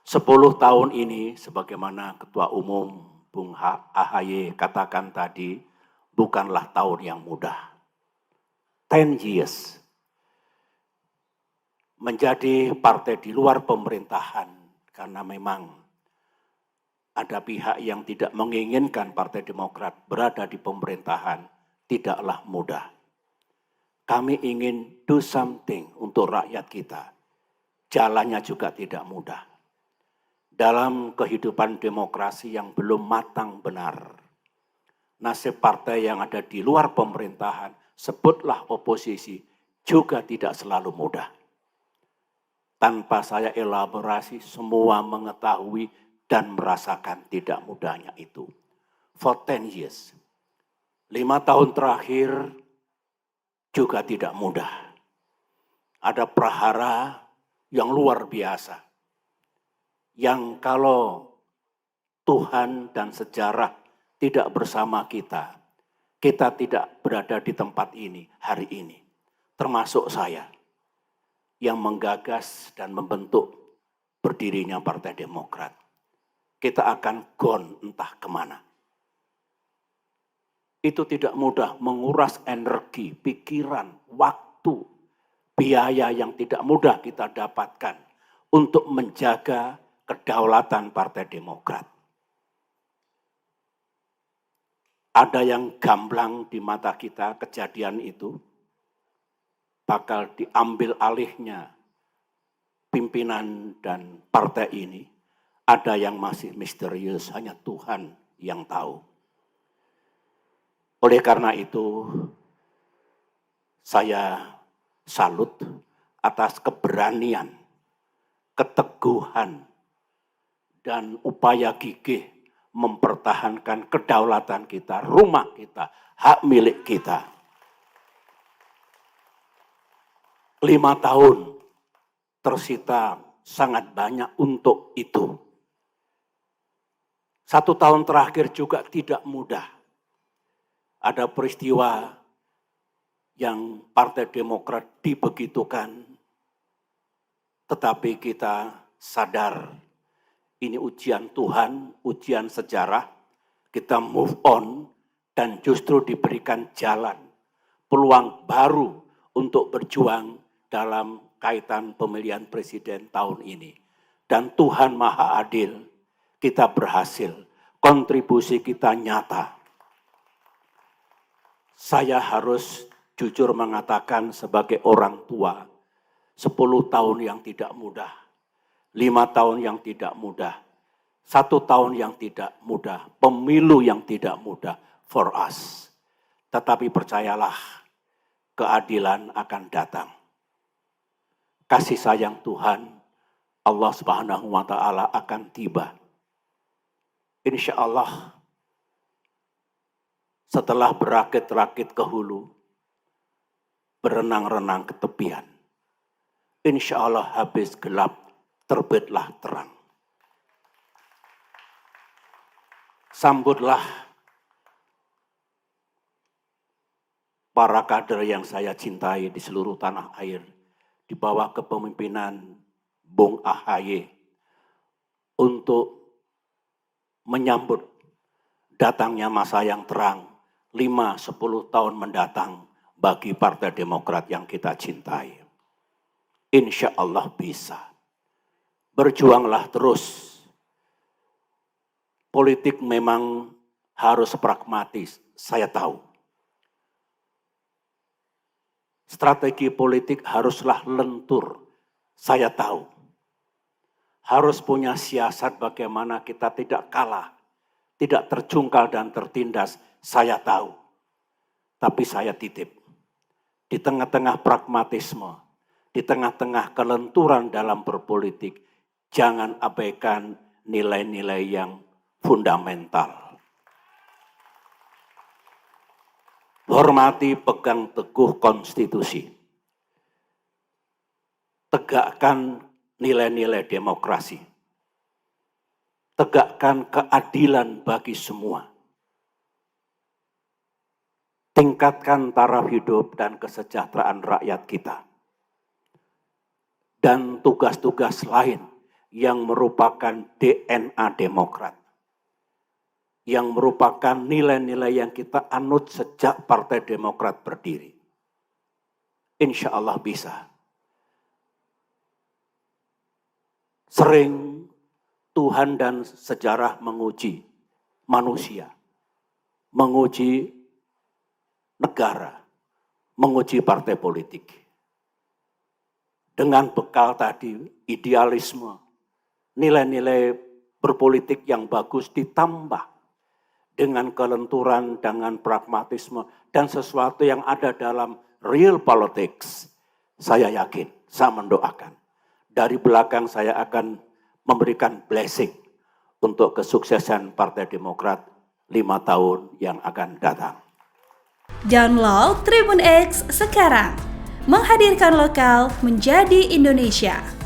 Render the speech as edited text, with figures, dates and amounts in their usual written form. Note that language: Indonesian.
10 tahun ini sebagaimana Ketua Umum Bung AHY katakan tadi, bukanlah tahun yang mudah. 10 years menjadi partai di luar pemerintahan karena memang ada pihak yang tidak menginginkan Partai Demokrat berada di pemerintahan, tidaklah mudah. Kami ingin do something untuk rakyat kita. Jalannya juga tidak mudah. Dalam kehidupan demokrasi yang belum matang benar, nasib partai yang ada di luar pemerintahan, sebutlah oposisi, juga tidak selalu mudah. Tanpa saya elaborasi, semua mengetahui dan merasakan tidak mudahnya itu. For 10 years, 5 tahun terakhir juga tidak mudah. Ada prahara yang luar biasa. Yang kalau Tuhan dan sejarah tidak bersama kita, kita tidak berada di tempat ini hari ini. Termasuk saya yang menggagas dan membentuk berdirinya Partai Demokrat. Kita akan gone entah kemana. Itu tidak mudah, menguras energi, pikiran, waktu, biaya yang tidak mudah kita dapatkan untuk menjaga kedaulatan Partai Demokrat. Ada yang gamblang di mata kita kejadian itu, bakal diambil alihnya pimpinan dan partai ini. Ada yang masih misterius, hanya Tuhan yang tahu. Oleh karena itu, saya salut atas keberanian, keteguhan, dan upaya gigih mempertahankan kedaulatan kita, rumah kita, hak milik kita. 5 tahun tersita sangat banyak untuk itu. 1 tahun terakhir juga tidak mudah. Ada peristiwa yang Partai Demokrat dibegitukan, tetapi kita sadar ini ujian Tuhan, ujian sejarah, kita move on dan justru diberikan jalan, peluang baru untuk berjuang dalam kaitan pemilihan presiden tahun ini. Dan Tuhan Maha Adil, kita berhasil, kontribusi kita nyata. Saya harus jujur mengatakan sebagai orang tua, 10 tahun yang tidak mudah, 5 tahun yang tidak mudah, 1 tahun yang tidak mudah, pemilu yang tidak mudah for us. Tetapi percayalah, keadilan akan datang. Kasih sayang Tuhan, Allah Subhanahu wa Ta'ala akan tiba. Insya Allah, setelah berakit-rakit ke hulu, berenang-renang ke tepian, insya Allah habis gelap, terbitlah terang. Sambutlah para kader yang saya cintai di seluruh tanah air, di bawah kepemimpinan Bung AHY, untuk menyambut datangnya masa yang terang, 5-10 tahun mendatang bagi Partai Demokrat yang kita cintai. Insya Allah bisa. Berjuanglah terus. Politik memang harus pragmatis, saya tahu. Strategi politik haruslah lentur, saya tahu. Harus punya siasat bagaimana kita tidak kalah, tidak terjungkal dan tertindas, saya tahu. Tapi saya titip, di tengah-tengah pragmatisme, di tengah-tengah kelenturan dalam berpolitik, jangan abaikan nilai-nilai yang fundamental. Hormati, pegang teguh konstitusi. Tegakkan nilai-nilai demokrasi. Tegakkan keadilan bagi semua. Tingkatkan taraf hidup dan kesejahteraan rakyat kita. Dan tugas-tugas lain yang merupakan DNA Demokrat, yang merupakan nilai-nilai yang kita anut sejak Partai Demokrat berdiri. Insya Allah bisa. Sering Tuhan dan sejarah menguji manusia, menguji negara, menguji partai politik. Dengan bekal tadi, idealisme, nilai-nilai berpolitik yang bagus ditambah dengan kelenturan, dengan pragmatisme, dan sesuatu yang ada dalam real politics. Saya yakin, saya mendoakan. Dari belakang saya akan memberikan blessing untuk kesuksesan Partai Demokrat 5 tahun yang akan datang. Download Tribun X sekarang, menghadirkan lokal menjadi Indonesia.